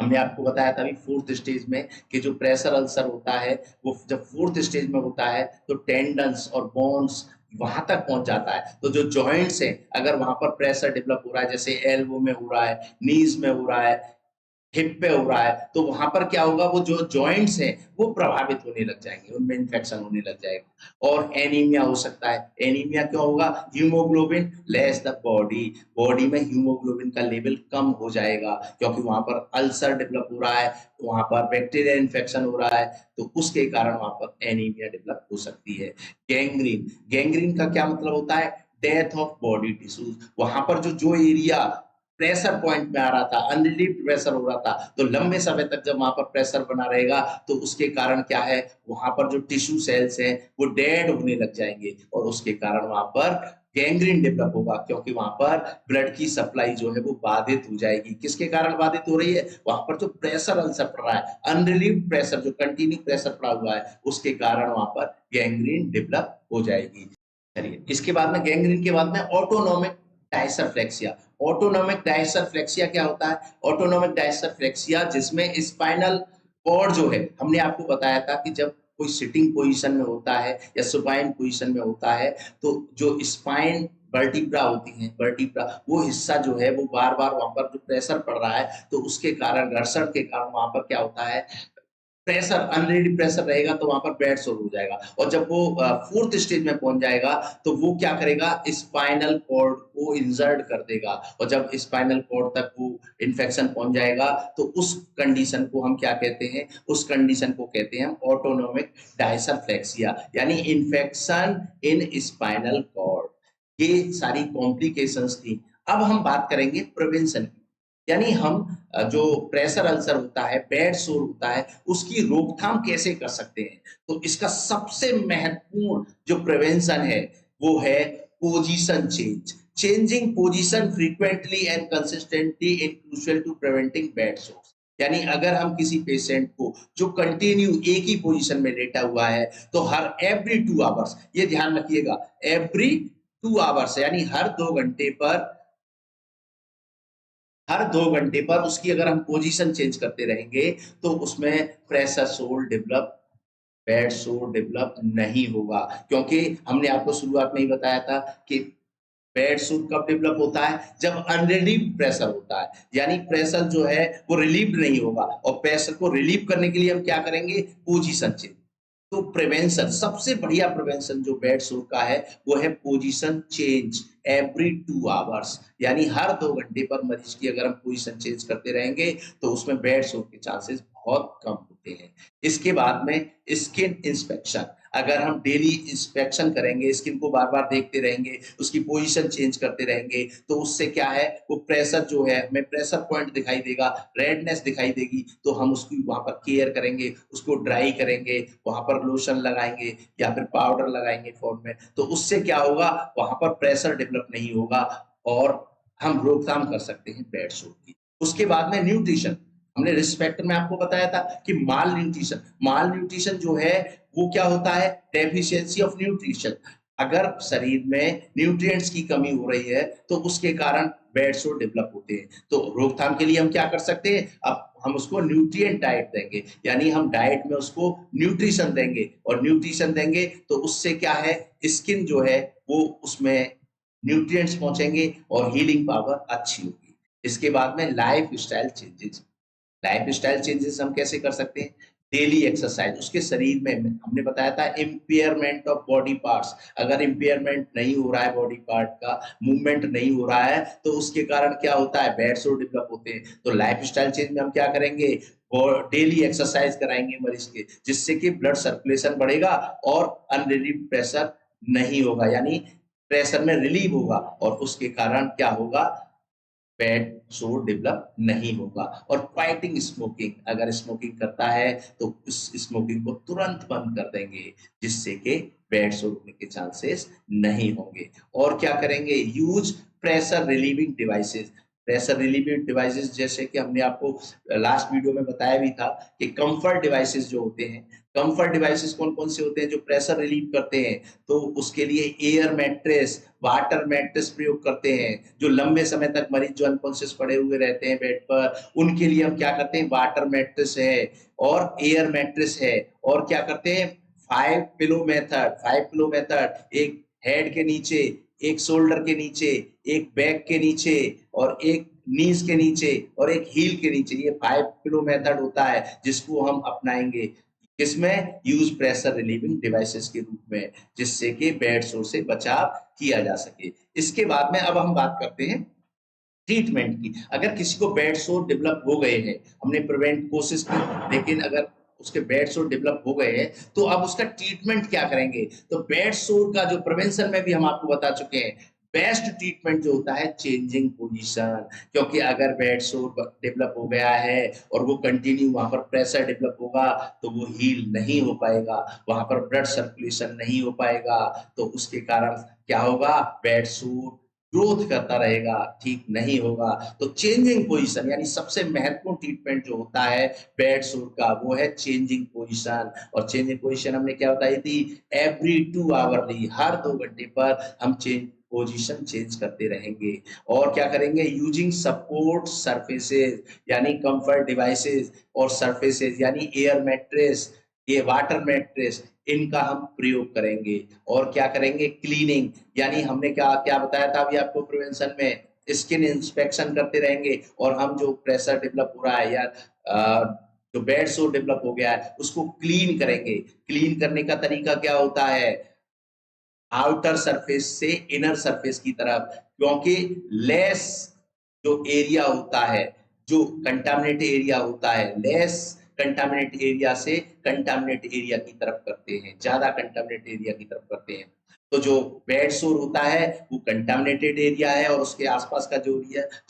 हमने आपको बताया था अभी फोर्थ स्टेज में कि जो प्रेशर अल्सर होता है वो जब फोर्थ स्टेज में होता है तो टेंडन्स और बोन्स वहां तक पहुंच जाता है। तो जो जॉइंट्स है, अगर वहां पर प्रेशर डेवलप हो रहा है, जैसे एल्बो में हो रहा है, नीज में हो रहा है, हिप पे हो रहा है, तो वहां पर क्या होगा, वो जो जॉइंट्स हैं वो प्रभावित होने लग जाएंगे, उनमें इन्फेक्शन होने लग जाएगा। और एनीमिया हो सकता है। एनीमिया क्यों होगा, haemoglobin less the body, body में हीमोग्लोबिन का लेवल कम हो जाएगा क्योंकि वहां पर अल्सर डेवलप हो रहा है, तो वहां पर बैक्टीरिया इन्फेक्शन हो रहा है, तो उसके कारण वहां पर एनीमिया डेवलप हो सकती है। गैंग्रीन। गैंग्रीन का क्या मतलब होता है, डेथ ऑफ बॉडी टिश्यूज। वहां पर जो एरिया प्रेशर पॉइंट में आ रहा था, अनरिलीव्ड प्रेशर हो रहा था, तो लंबे समय तक जब वहां पर प्रेशर बना रहेगा तो उसके कारण क्या है, वहां पर जो टिश्यू सेल्स हैं वो डेड होने लग जाएंगे और उसके कारण वहां पर गैंग्रीन डेवलप होगा क्योंकि वहां पर ब्लड की सप्लाई जो है वो बाधित हो जाएगी। किसके कारण बाधित हो रही है, वहां पर जो प्रेशर अल्सर पड़ रहा है, अनरिलीव्ड प्रेशर, जो कंटिन्यू प्रेशर पड़ा हुआ है, उसके कारण वहां पर गैंग्रीन डेवलप हो जाएगी। चलिए इसके बाद में गैंग्रीन के बाद में ऑटोनोमिक डायसरफ्लेक्सिया। ऑटोनोमिक डायसरफ्लेक्सिया क्या होता है, ऑटोनोमिक डायसरफ्लेक्सिया जिसमें स्पाइनल और जो है हमने आपको बताया था कि जब कोई सिटिंग पोजीशन में होता है या सुपाइन पोजीशन में होता है तो जो स्पाइन वर्टिब्रा होती है, वर्टिब्रा वो हिस्सा जो है वो बार बार वहां पर जो प्रेशर पड़ रहा है तो उसके कारण घर्षण के कारण वहां पर क्या होता है, प्रेशर अनरेडी प्रेशर रहेगा तो वहां पर बेड सोर हो जाएगा। और जब वो फोर्थ स्टेज में पहुंच जाएगा तो वो क्या करेगा, स्पाइनल कॉर्ड को इंजर्ड कर देगा। और जब स्पाइनल कॉर्ड तक वो इन्फेक्शन पहुंच जाएगा तो उस कंडीशन को हम क्या कहते हैं, उस कंडीशन को कहते हैं हम ऑटोनोमिक डायसरफ्लेक्सिया, यानी इन्फेक्शन इन स्पाइनल कॉर्ड। ये सारी कॉम्प्लिकेशंस थी। अब हम बात करेंगे प्रिवेंशन की, यानी हम जो प्रेशर अल्सर होता है, बेड सोर होता है, उसकी रोकथाम कैसे कर सकते हैं। तो इसका सबसे महत्वपूर्ण जो प्रिवेंशन है वो है position change. Changing position frequently and consistently in crucial to preventing bed sores. यानी अगर हम किसी पेशेंट को जो कंटिन्यू एक ही पोजीशन में लेटा हुआ है तो हर एवरी 2 आवर्स, ये ध्यान रखिएगा, एवरी 2 आवर्स यानी हर 2 घंटे पर उसकी अगर हम पोजीशन चेंज करते रहेंगे तो उसमें प्रेशर सोर डेवलप, बेड सोर डेवलप नहीं होगा। क्योंकि हमने आपको शुरुआत में ही बताया था कि बेड सोर कब डेवलप होता है, जब अनरिलीव्ड प्रेशर होता है, यानी प्रेशर जो है वो रिलीव्ड नहीं होगा। और प्रेशर को रिलीव करने के लिए हम क्या करेंगे, पोजीशन चेंज। तो प्रिवेंशन, सबसे बढ़िया प्रिवेंशन जो बेड सोर का है वो है पोजीशन चेंज एवरी 2 आवर्स, यानी हर 2 घंटे पर मरीज की अगर हम पोजीशन चेंज करते रहेंगे तो उसमें बेड सोर के चांसेस बहुत कम होते हैं। इसके बाद में स्किन इंस्पेक्शन, अगर हम डेली इंस्पेक्शन करेंगे, स्किन को बार बार देखते रहेंगे, उसकी पोजीशन चेंज करते रहेंगे तो उससे क्या है, वो प्रेशर जो है हमें प्रेशर पॉइंट दिखाई देगा, रेडनेस दिखाई देगी, तो हम उसकी वहां पर केयर करेंगे, उसको ड्राई करेंगे, वहां पर लोशन लगाएंगे या फिर पाउडर लगाएंगे फोन में, तो उससे क्या होगा, वहां पर प्रेशर डेवलप नहीं होगा और हम रोकथाम कर सकते हैं बेड सोर की। उसके बाद में न्यूट्रिशन, हमने रिस्पेक्ट में आपको बताया था कि माल न्यूट्रिशन, माल न्यूट्रिशन जो है वो क्या होता है, डेफिशिएंसी ऑफ न्यूट्रिशन। अगर शरीर में न्यूट्रिएंट्स की कमी हो रही है तो उसके कारण बेड सोर डेवलप होते हैं। तो रोकथाम के लिए हम क्या कर सकते हैं, अब हम उसको न्यूट्रिएंट डाइट देंगे, यानी हम डाइट में उसको न्यूट्रिशन देंगे, और न्यूट्रिशन देंगे तो उससे क्या है, स्किन जो है वो उसमें न्यूट्रिएंट्स पहुंचेंगे और हीलिंग पावर अच्छी होगी। इसके बाद में life style changes, life style changes हम कैसे कर सकते हैं, डेली एक्सरसाइज, उसके शरीर में हमने बताया था इम्पेयरमेंट ऑफ बॉडी पार्ट्स, अगर इम्पेयरमेंट नहीं हो रहा है बॉडी पार्ट का, मूवमेंट नहीं हो रहा है तो उसके कारण क्या होता है, बेड सोर डेवलप होते हैं। तो लाइफ स्टाइल चेंज में हम क्या करेंगे, डेली एक्सरसाइज कराएंगे मरीज के, जिससे कि ब्लड सर्कुलेशन बढ़ेगा और अनरिलीव्ड प्रेशर नहीं होगा, यानी प्रेशर में रिलीव होगा और उसके कारण क्या होगा, बेड सोर डेवलप नहीं होगा। और फाइटिंग स्मोकिंग, अगर स्मोकिंग करता है तो उस स्मोकिंग को तुरंत बंद कर देंगे, जिससे कि बेड सोर होने के चांसेस नहीं होंगे। और क्या करेंगे, use pressure relieving devices, pressure relieving devices जैसे कि हमने आपको लास्ट वीडियो में बताया भी था कि कंफर्ट डिवाइसेस जो होते हैं, कंफर्ट डिवाइसेस कौन कौन से होते हैं जो प्रेशर रिलीव करते हैं, तो उसके लिए एयर मैट्रेस, वाटर मैट्रेस प्रयोग करते हैं। जो लंबे समय तक मरीज जो अनकॉन्शियस पड़े हुए रहते हैं बेड पर, उनके लिए हम क्या करते हैं, वाटर मैट्रेस है और एयर मैट्रेस है। और क्या करते हैं, 5 पिलो मेथड, 5 पिलो मेथड, एक हेड के नीचे, एक शोल्डर के नीचे, एक बैक के नीचे और एक नीज के नीचे और एक हील के नीचे, ये 5 पिलो मेथड होता है जिसको हम अपनाएंगे, किसमें, यूज प्रेशर रिलीविंग डिवाइसेस के रूप में, जिससे कि बेड सोर से बचाव किया जा सके। इसके बाद में अब हम बात करते हैं ट्रीटमेंट की। अगर किसी को बेड सोर डेवलप हो गए हैं, हमने प्रिवेंट कोशिश की, लेकिन अगर उसके बेड सोर डेवलप हो गए हैं तो अब उसका ट्रीटमेंट क्या करेंगे। तो बेड सोर का जो प्रिवेंशन में भी हम आपको बता चुके हैं, बेस्ट ट्रीटमेंट जो होता है चेंजिंग पोजीशन, क्योंकि अगर बेड सोर डेवलप हो गया है और वो कंटिन्यू वहां पर प्रेशर डेवलप होगा तो वो हील नहीं हो पाएगा, वहां पर ब्लड सर्कुलेशन नहीं हो पाएगा, तो उसके कारण क्या होगा, बेड सोर ग्रोथ करता रहेगा, ठीक नहीं होगा। तो चेंजिंग पोजीशन यानी सबसे महत्वपूर्ण ट्रीटमेंट जो होता है बेड सोर का वो है चेंजिंग पोजीशन। और चेंजिंग पोजीशन हमने क्या बताई थी, एवरी 2 आवरली, हर 2 घंटे पर हम चेंज पोजीशन चेंज करते रहेंगे। और क्या करेंगे, यूजिंग सपोर्ट सरफेसेस यानी कंफर्ट डिवाइसेस और सरफेसेस यानी एयर मैट्रेस, ये वाटर मैट्रेस, इनका हम प्रयोग करेंगे। और क्या करेंगे, क्लीनिंग यानी हमने क्या क्या बताया था अभी आपको प्रिवेंशन में, स्किन इंस्पेक्शन करते रहेंगे। और हम जो प्रेशर डेवलप हो रहा है या जो बेड सोर डेवलप हो गया है उसको क्लीन करेंगे। क्लीन करने का तरीका क्या होता है, आउटर सरफेस से इनर सरफेस की तरफ, क्योंकि लेस जो एरिया होता है, जो कंटामिनेट एरिया होता है, लेस कंटामिनेट एरिया से कंटामिनेट एरिया की तरफ करते हैं, ज्यादा कंटामिनेट एरिया की तरफ करते हैं। तो जो बेड सोर होता है वो कंटामिनेटेड एरिया है और उसके आसपास का जो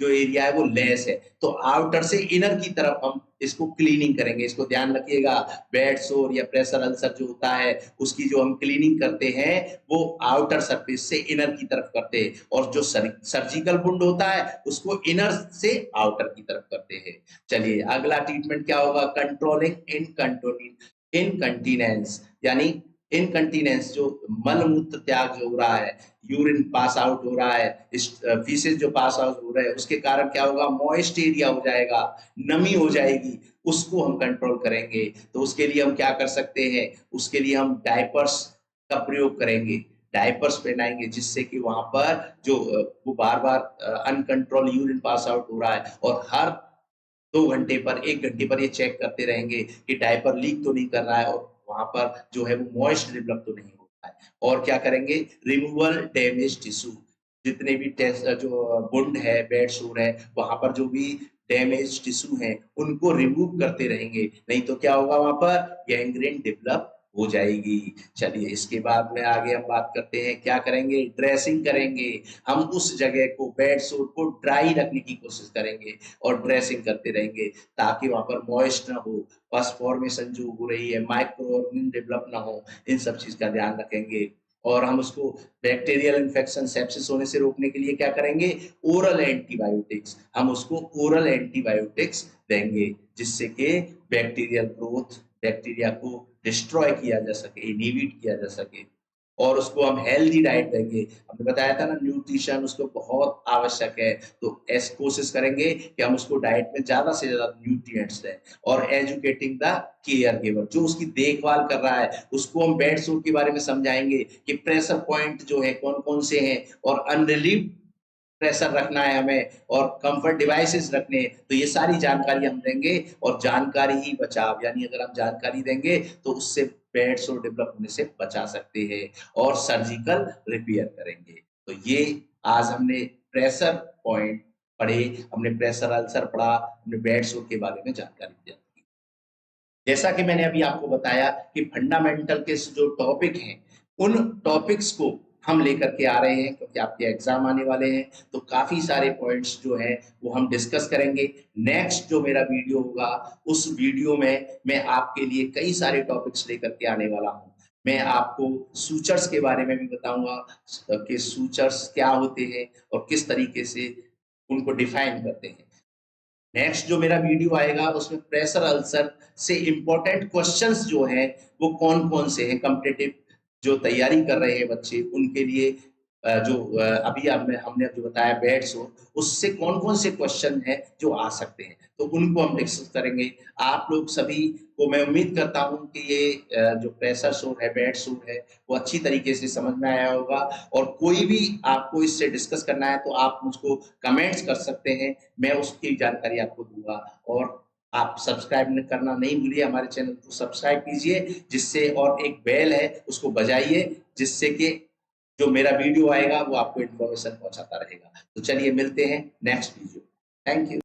एरिया है वो लेस है। तो आउटर से इनर की तरफ हम इसको क्लीनिंग करेंगे। इसको ध्यान रखिएगा, बेड सोर या प्रेशर अल्सर जो होता है उसकी जो हम क्लीनिंग करते हैं वो आउटर सरफेस से इनर की तरफ करते हैं, और जो सर्जिकल वुंड होता है उसको इनर से आउटर की तरफ करते हैं। चलिए अगला ट्रीटमेंट क्या होगा, कंट्रोलिंग इनकंटीनेंस यानी इनकंटीनेंस, जो मल मूत्र त्याग जो हो रहा है, यूरिन पास आउट हो रहा है, फीसेस जो पास आउट हो रहे हैं, उसके कारण क्या होगा, मॉइस्ट एरिया हो जाएगा, नमी हो जाएगी, उसको हम कंट्रोल करेंगे। तो उसके लिए हम क्या कर सकते हैं, उसके लिए हम डायपर्स का प्रयोग करेंगे, डायपर्स पहनाएंगे, जिससे कि वहां पर जो वो बार बार अनकंट्रोल यूरिन पास आउट हो रहा है, और हर 2 घंटे पर 1 घंटे पर ये चेक करते रहेंगे कि डायपर लीक तो नहीं कर रहा है, और वहां पर जो है वो मॉइस्ट डेवलप तो नहीं हो रहा है। और क्या करेंगे, रिमूवल डैमेज टिश्यू, जितने भी टेस्ट जो वुंड है, बेड सोर है, वहां पर जो भी डैमेज टिश्यू है उनको रिमूव करते रहेंगे, नहीं तो क्या होगा, वहां पर गैंग्रीन डेवलप हो जाएगी। चलिए इसके बाद में आगे हम बात करते हैं, क्या करेंगे, ड्रेसिंग करेंगे। हम उस जगह को, बेड सोर को ड्राई रखने की कोशिश करेंगे और ड्रेसिंग करते रहेंगे, ताकि वहां पर मॉइस्ट ना हो, पस फॉर्मेशन जो हो रही है, माइक्रो ऑर्गेनिज्म डेवलप ना हो, इन सब चीज का ध्यान रखेंगे। और हम उसको बैक्टीरियल इन्फेक्शन, सेप्सिस होने से रोकने के लिए क्या करेंगे, ओरल एंटीबायोटिक्स, हम उसको ओरल एंटीबायोटिक्स देंगे, जिससे कि बैक्टीरियल ग्रोथ, बैक्टीरिया को डिस्ट्रॉय किया जा सके, इनहिबिट किया जा सके। और उसको हम हेल्दी डाइट देंगे, हमने बताया था ना, न्यूट्रिशन उसको बहुत आवश्यक है। तो ऐसी कोशिश करेंगे कि हम उसको डाइट में ज्यादा से ज्यादा न्यूट्रिएंट्स दें। और एजुकेटिंग द केयर गिवर, जो उसकी देखभाल कर रहा है उसको हम बेड सोर के बारे में समझाएंगे कि प्रेशर पॉइंट जो है कौन कौन से हैं, और अनरिलीव्ड प्रेशर रखना है हमें, और कंफर्ट डिवाइसेस रखने हैं। तो ये सारी जानकारी हम देंगे, और जानकारी ही बचाव, यानी अगर हम जानकारी देंगे तो उससे बेड सोर डेवलप होने से बचा सकते हैं, और सर्जिकल रिपेयर करेंगे। तो ये आज हमने प्रेशर पॉइंट पढ़े, हमने प्रेशर अल्सर पढ़ा, हमने बेड सोर के बारे में जानकारी दी। जैसा कि मैंने अभी आपको बताया कि फंडामेंटल के जो टॉपिक हैं, उन टॉपिक्स को हम लेकर के आ रहे हैं, क्योंकि आपके एग्जाम आने वाले हैं। तो काफी सारे पॉइंट्स जो हैं वो हम डिस्कस करेंगे। नेक्स्ट जो मेरा वीडियो होगा, उस वीडियो में मैं आपके लिए कई सारे टॉपिक्स लेकर के आने वाला हूँ। मैं आपको सूचर्स के बारे में भी बताऊंगा कि सूचर्स क्या होते हैं और किस तरीके से उनको डिफाइन करते हैं। नेक्स्ट जो मेरा वीडियो आएगा उसमें प्रेशर अल्सर से इंपॉर्टेंट क्वेश्चंस जो हैं वो कौन कौन से हैं, कॉम्पिटिटिव जो तैयारी कर रहे हैं बच्चे उनके लिए, जो अभी हमने जो बताया बेड सोर, उससे कौन कौन से क्वेश्चन हैं जो आ सकते हैं, तो उनको हम डिस्कस करेंगे। आप लोग सभी को मैं उम्मीद करता हूं कि ये जो प्रेशर सोर है, बेड सोर है, वो अच्छी तरीके से समझ में आया होगा। और कोई भी आपको इससे डिस्कस करना है तो आप मुझको कमेंट्स कर सकते हैं, मैं उसकी जानकारी आपको दूंगा। और आप सब्सक्राइब करना नहीं भूलिए, हमारे चैनल को सब्सक्राइब कीजिए, जिससे, और एक बेल है उसको बजाइए, जिससे कि जो मेरा वीडियो आएगा वो आपको इन्फॉर्मेशन पहुंचाता रहेगा। तो चलिए मिलते हैं नेक्स्ट वीडियो। Thank you.